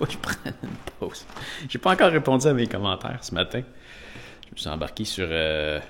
faut que je prenne une pause. J'ai pas encore répondu à mes commentaires ce matin. Je me suis embarqué sur... Hey,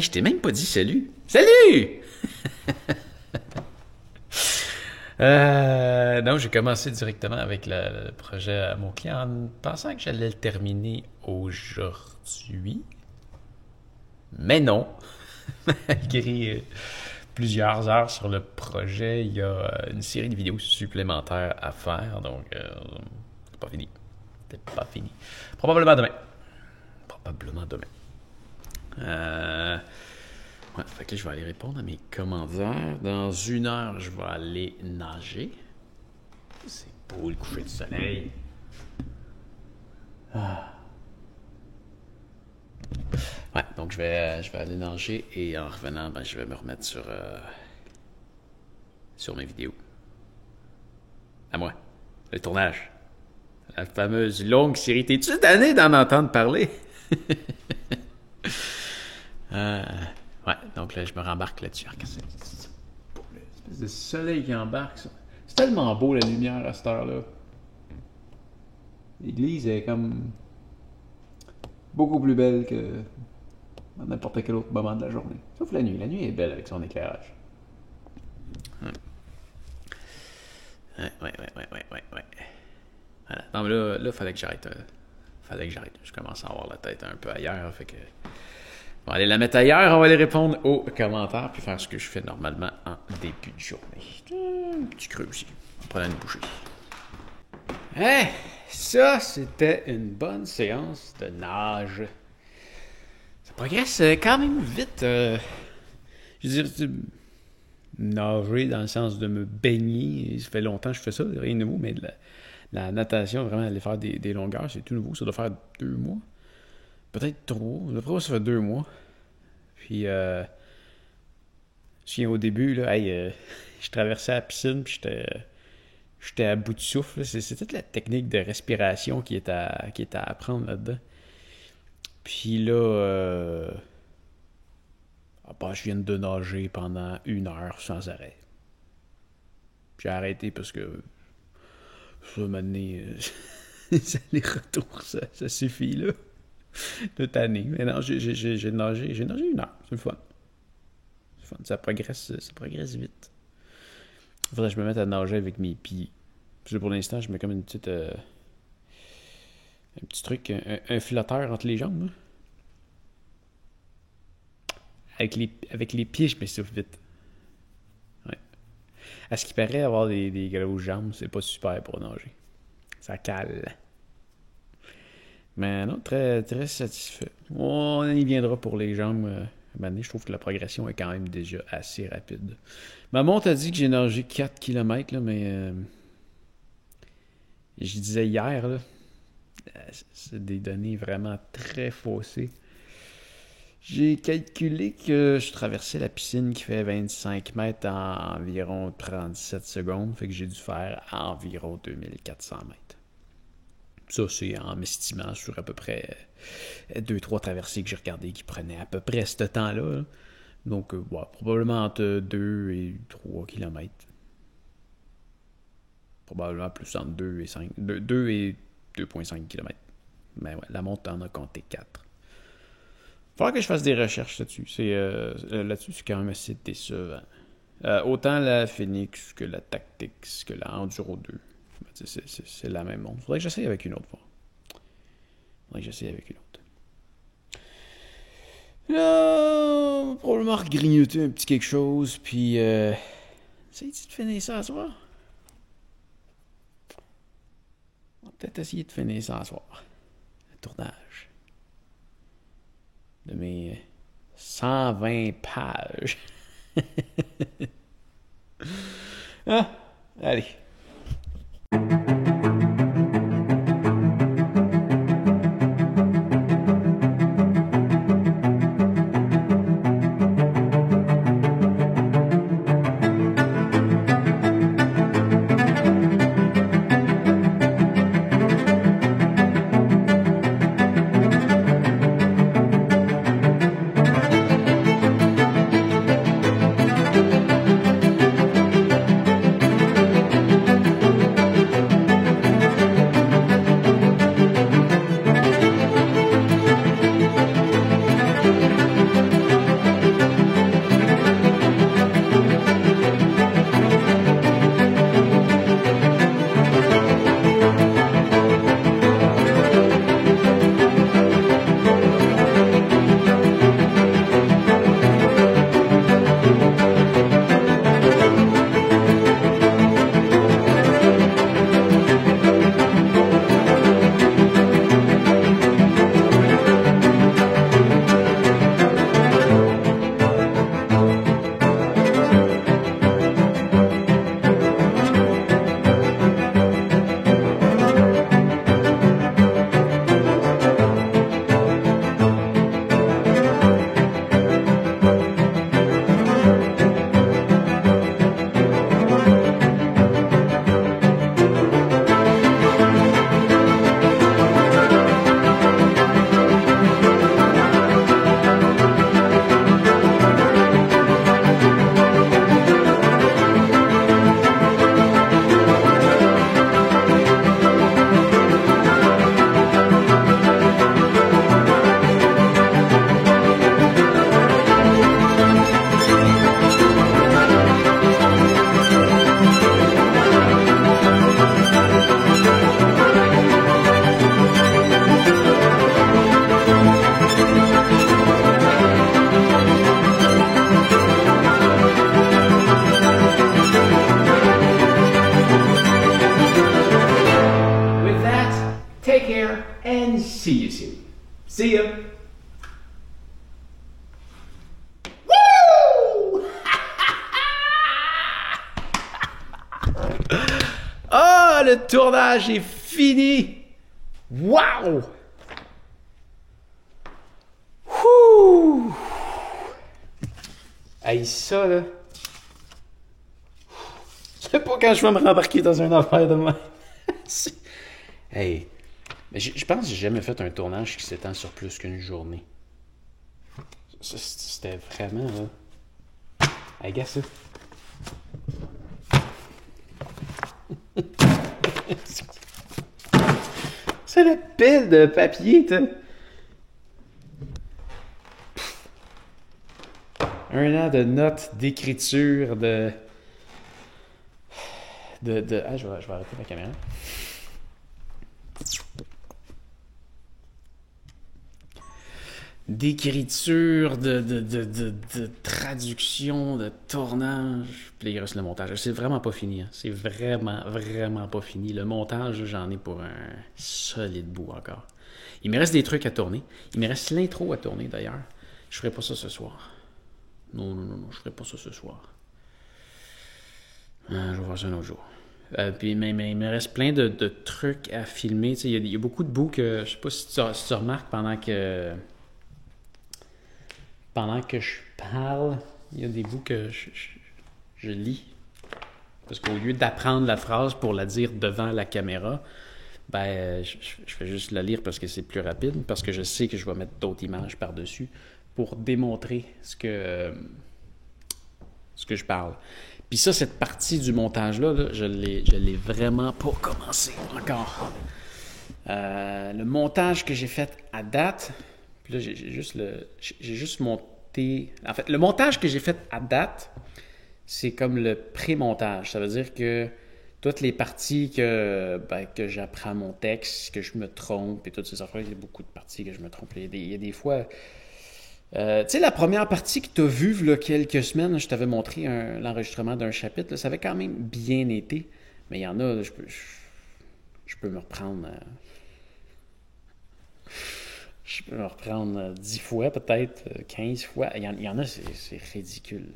je t'ai même pas dit salut. Salut! Non, j'ai commencé directement avec le projet à mon client en pensant que j'allais le terminer aujourd'hui. Mais non. Malgré plusieurs heures sur le projet, il y a une série de vidéos supplémentaires à faire. Donc, c'est pas fini. C'est pas fini. Probablement demain. Ouais, fait que là, je vais aller répondre à mes commanditaires. Dans 1 heure, je vais aller nager. C'est beau le coucher de soleil. Ouais, donc je vais aller nager et en revenant, je vais me remettre sur mes vidéos. À moi, le tournage. La fameuse longue série. T'es-tu tanné d'en entendre parler? Ouais, donc là, je me rembarque là-dessus. C'est l'espèce de soleil qui embarque, ça. C'est tellement beau, la lumière, à cette heure-là. L'église est comme beaucoup plus belle que à n'importe quel autre moment de la journée. Sauf la nuit. La nuit est belle avec son éclairage. Ouais. Voilà. Non, mais là, fallait que j'arrête. Je commence à avoir la tête un peu ailleurs. Fait que... On va aller la mettre ailleurs. On va aller répondre aux commentaires puis faire ce que je fais normalement en début de journée. Un petit creux aussi. On prend une bouchée. Hey! Ça, c'était une bonne séance de nage. Ça progresse quand même vite. Je veux dire, nager dans le sens de me baigner. Ça fait longtemps que je fais ça, rien de nouveau, mais la natation, vraiment aller faire des longueurs, c'est tout nouveau. Ça doit faire 2 mois. Peut-être 3. D'après moi, ça fait 2 mois. Puis, je me souviens au début, là, je traversais la piscine, puis j'étais à bout de souffle. C'est toute la technique de respiration qui est à apprendre là-dedans. Puis là, je viens de nager pendant 1 heure sans arrêt. J'ai arrêté parce que ça m'a donné les retours, ça suffit là. Toute année. Mais non, j'ai nagé 1 heure. C'est le fun. Ça progresse vite. Il faudrait que je me mette à nager avec mes pieds. Parce que pour l'instant, je mets comme un petit truc, un flotteur entre les jambes. Hein. Avec les pieds, je m'essouffle vite. Ouais. À ce qui paraît, avoir des grosses jambes, c'est pas super pour nager. Ça cale. Mais non, très, très satisfait. On y viendra pour les jambes. Je trouve que la progression est quand même déjà assez rapide. Ma montre a dit que j'ai nagé 4 km, là, mais je disais hier, là, c'est des données vraiment très faussées. J'ai calculé que je traversais la piscine qui fait 25 mètres en environ 37 secondes. Fait que j'ai dû faire environ 2400 mètres. Ça, c'est en m'estimant sur à peu près 2-3 traversées que j'ai regardées qui prenaient à peu près ce temps-là. Là. Donc, probablement entre 2 et 3 km. Probablement plus entre 2 et 5. 2 et 2,5 km. Mais ouais, la montre en a compté 4. Il faudra que je fasse des recherches là-dessus. Là-dessus, c'est quand même assez décevant. Autant la Phoenix que la Tactics que la Enduro 2. C'est la même montre. Il faudrait que j'essaye avec une autre fois. Là, probablement regrignoter un petit quelque chose, puis essaye-tu de finir ça à soir? On va peut-être essayer de finir ça à soir. Le tournage de mes 120 pages. Allez. See you soon. See ya! Ah, le tournage est fini! Wow! Wouh! Hey, ça, là... Je sais pas quand je vais me rembarquer dans une affaire de même. Hey, mais je pense que j'ai jamais fait un tournage qui s'étend sur plus qu'une journée. C'était vraiment, là... Hey, gars, ça... C'est la pile de papier, t'as. Un an de notes, d'écriture, Ah, je vais arrêter ma caméra. D'écriture, de traduction, de tournage. Puis il reste le montage. C'est vraiment pas fini. Hein. C'est vraiment, vraiment pas fini. Le montage, j'en ai pour un solide bout encore. Il me reste des trucs à tourner. Il me reste l'intro à tourner d'ailleurs. Je ferai pas ça ce soir. Non, je ferai pas ça ce soir. Je vais voir ça un autre jour. Puis, mais il me reste plein de trucs à filmer. Il y a beaucoup de bouts que, je sais pas si tu remarques pendant que je parle, il y a des bouts que je lis. Parce qu'au lieu d'apprendre la phrase pour la dire devant la caméra, ben, je fais juste la lire parce que c'est plus rapide, parce que je sais que je vais mettre d'autres images par-dessus pour démontrer ce que je parle. Puis ça, cette partie du montage-là, là, je l'ai vraiment pas commencé encore. Le montage que j'ai fait à date, puis là, j'ai juste monté... En fait, le montage que j'ai fait à date, c'est comme le pré-montage. Ça veut dire que toutes les parties que j'apprends mon texte, que je me trompe et toutes ces affaires, il y a beaucoup de parties que je me trompe. Il y a des fois... tu sais, la première partie que tu as vue, il y a quelques semaines, je t'avais montré l'enregistrement d'un chapitre, là, ça avait quand même bien été. Mais il y en a, je peux me reprendre... je peux me reprendre 10 fois, peut-être 15 fois. Il y en a, c'est ridicule.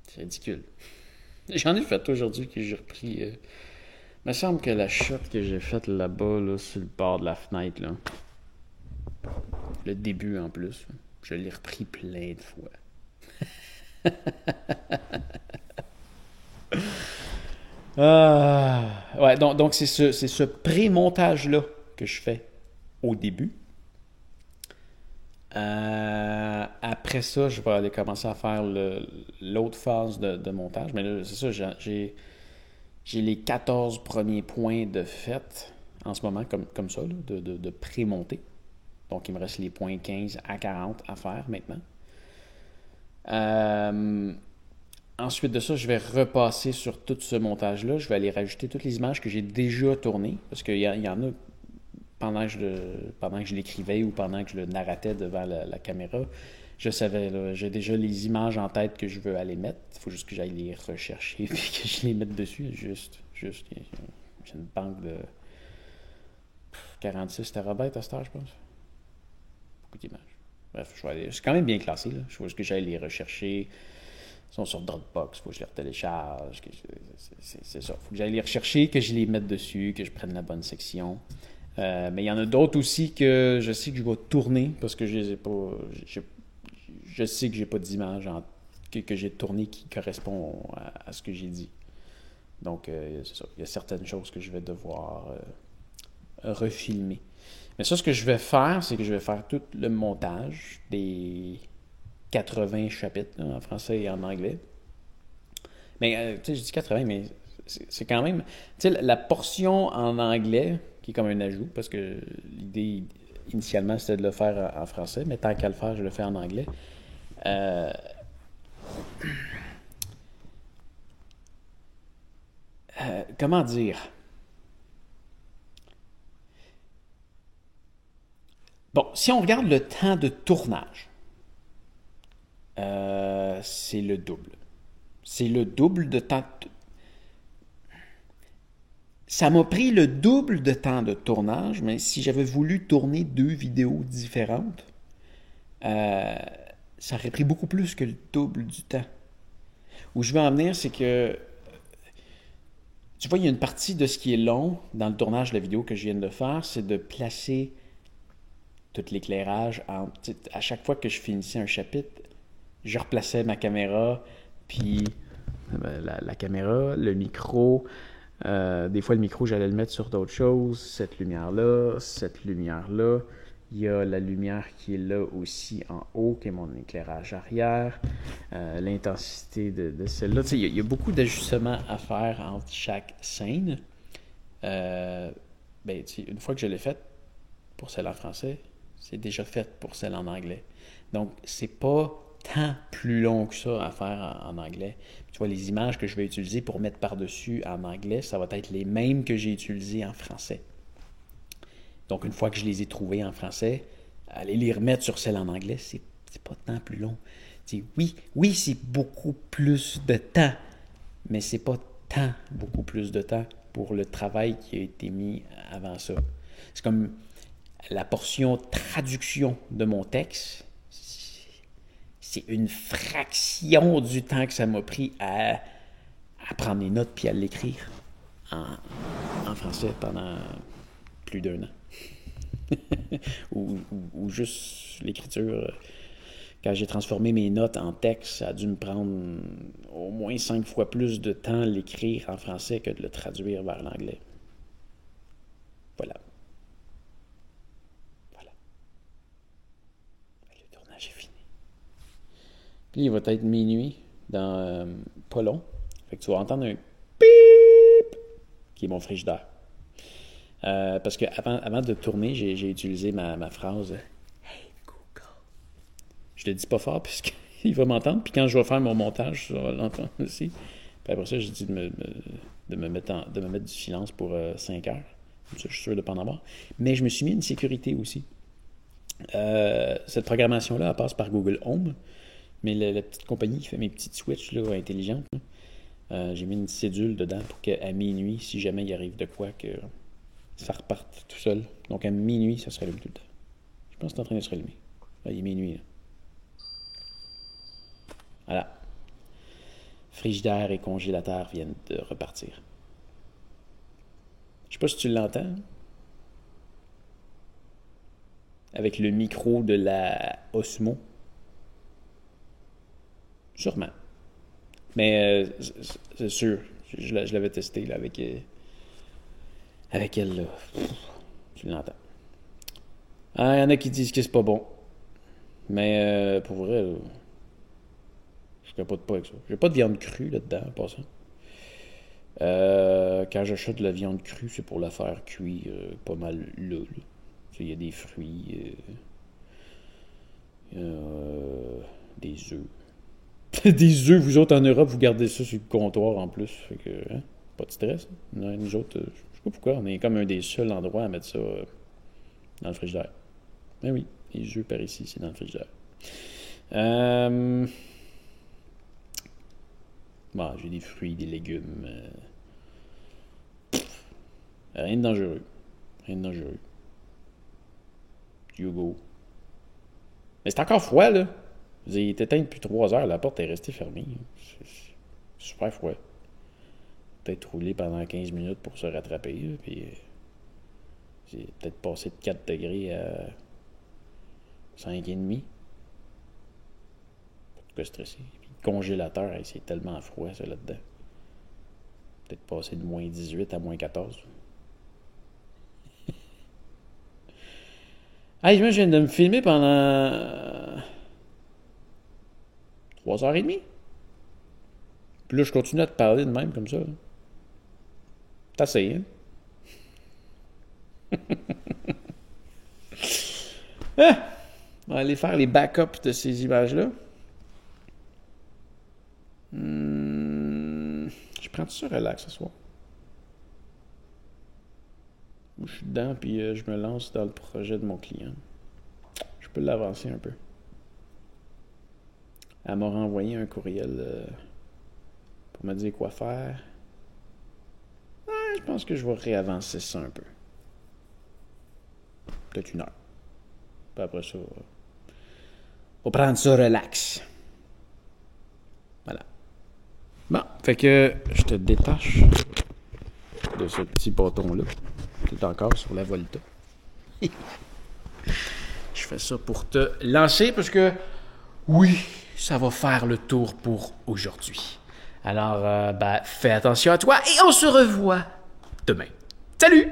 C'est ridicule. J'en ai fait aujourd'hui que j'ai repris. Il me semble que la shot que j'ai faite là-bas, là, sur le bord de la fenêtre, là, le début en plus, je l'ai repris plein de fois. Ouais, donc c'est ce pré-montage-là que je fais au début. Après ça, je vais aller commencer à faire l'autre phase de montage. Mais là, c'est ça, j'ai les 14 premiers points de fait en ce moment, comme ça, là, de pré-monter. Donc, il me reste les points 15 à 40 à faire maintenant. Ensuite de ça, je vais repasser sur tout ce montage-là. Je vais aller rajouter toutes les images que j'ai déjà tournées. Parce qu'il y en a pendant que je l'écrivais ou pendant que je le narratais devant la caméra. Je savais, là, j'ai déjà les images en tête que je veux aller mettre. Il faut juste que j'aille les rechercher et que je les mette dessus. Juste. J'ai une banque de 46 terabytes à cette heure, je pense. Beaucoup d'images. Bref, c'est quand même bien classé. Là. Il faut juste que j'aille les rechercher. Ils sont sur Dropbox, il faut que je les télécharge. C'est ça. Il faut que j'aille les rechercher, que je les mette dessus, que je prenne la bonne section. Mais il y en a d'autres aussi que je sais que je vais tourner parce que je les ai pas. Je sais que j'ai pas d'image que j'ai tourné qui correspond à ce que j'ai dit. Donc, c'est ça. Il y a certaines choses que je vais devoir refilmer. Mais ça, ce que je vais faire, c'est que je vais faire tout le montage des 80 chapitres là, en français et en anglais. Mais, tu sais, je dis 80, mais c'est quand même... Tu sais, la portion en anglais, qui est comme un ajout, parce que l'idée, initialement, c'était de le faire en français, mais tant qu'à le faire, je le fais en anglais. Comment dire? Bon, si on regarde le temps de tournage, c'est le double. C'est le double de temps... Ça m'a pris le double de temps de tournage, mais si j'avais voulu tourner 2 vidéos différentes, ça aurait pris beaucoup plus que le double du temps. Où je veux en venir, c'est que, tu vois, il y a une partie de ce qui est long dans le tournage de la vidéo que je viens de faire, c'est de placer tout l'éclairage. À chaque fois que je finissais un chapitre, je replaçais ma caméra, puis la caméra, le micro. Des fois, le micro, j'allais le mettre sur d'autres choses. Cette lumière-là, cette lumière-là. Il y a la lumière qui est là aussi en haut, qui est mon éclairage arrière. L'intensité de celle-là. Il y a beaucoup d'ajustements à faire entre chaque scène. Une fois que je l'ai faite pour celle en français, c'est déjà fait pour celle en anglais. Donc, c'est pas tant plus long que ça à faire en anglais. Puis, tu vois, les images que je vais utiliser pour mettre par-dessus en anglais, ça va être les mêmes que j'ai utilisées en français. Donc, une fois que je les ai trouvées en français, aller les remettre sur celle en anglais, c'est pas tant plus long. Oui, c'est beaucoup plus de temps, mais c'est pas tant beaucoup plus de temps pour le travail qui a été mis avant ça. C'est comme la portion traduction de mon texte, c'est une fraction du temps que ça m'a pris à prendre les notes puis à l'écrire en français pendant plus d'1 an. ou juste l'écriture. Quand j'ai transformé mes notes en texte, ça a dû me prendre au moins 5 fois plus de temps l'écrire en français que de le traduire vers l'anglais. Voilà. Le tournage est fini. Puis il va être minuit dans pas long. Fait que tu vas entendre un pip qui est mon frigidaire. Parce que avant de tourner, j'ai utilisé ma phrase Hey Google. Je le dis pas fort puisqu'il va m'entendre. Puis quand je vais faire mon montage, je vais l'entendre aussi. Puis après ça, j'ai dit de me mettre du silence pour 5 heures. Comme ça, je suis sûr de ne pas en avoir. Mais je me suis mis une sécurité aussi. Cette programmation-là, elle passe par Google Home. Mais la petite compagnie qui fait mes petites switches là, intelligentes, là, j'ai mis une cédule dedans pour qu'à minuit, si jamais il arrive de quoi, que ça reparte tout seul. Donc à minuit, ça se rallume tout le temps. Je pense que c'est en train de se rallumer. Là, il est minuit. Là. Voilà. Frigidaire et congélateur viennent de repartir. Je sais pas si tu l'entends. Avec le micro de la Osmo. Sûrement. Mais c'est sûr. Je l'avais testé là, avec elle. Là. Tu l'entends. Ah, il y en a qui disent que c'est pas bon. Mais pour vrai, là, je capote pas avec ça. J'ai pas de viande crue là-dedans, en passant. Quand j'achète de la viande crue, c'est pour la faire cuire pas mal là. Il y a des fruits, des œufs. Des œufs, vous autres en Europe, vous gardez ça sur le comptoir en plus. Fait que, hein, pas de stress. Non, nous autres, je sais pas pourquoi, on est comme un des seuls endroits à mettre ça dans le frigidaire. Ben oui, les œufs par ici, c'est dans le frigidaire. Bon, j'ai des fruits, des légumes. Rien de dangereux. Rien de dangereux. Hugo. Mais c'est encore froid, là. Il est éteint depuis 3 heures, la porte est restée fermée. C'est super froid. Peut-être rouler pendant 15 minutes pour se rattraper, là, puis j'ai peut-être passé de 4 degrés à 5,5. Pas de quoi stresser. Puis le congélateur, c'est tellement froid, ça, là-dedans. Peut-être passer de moins 18 à moins 14. Hey, je viens de me filmer pendant 3h30. Puis là, je continue à te parler de même comme ça. C'est assez, hein? On va aller faire les backups de ces images-là. Je prends tout ça relax ce soir. Je suis dedans, puis je me lance dans le projet de mon client. Je peux l'avancer un peu. Elle m'a renvoyé un courriel pour me dire quoi faire. je pense que je vais réavancer ça un peu. Peut-être 1 heure. Puis après ça, on va prendre ça relax. Voilà. Bon, fait que je te détache de ce petit bâton-là. Tu es encore sur la Volta. Je fais ça pour te lancer parce que, oui, ça va faire le tour pour aujourd'hui. Alors, fais attention à toi et on se revoit demain. Salut!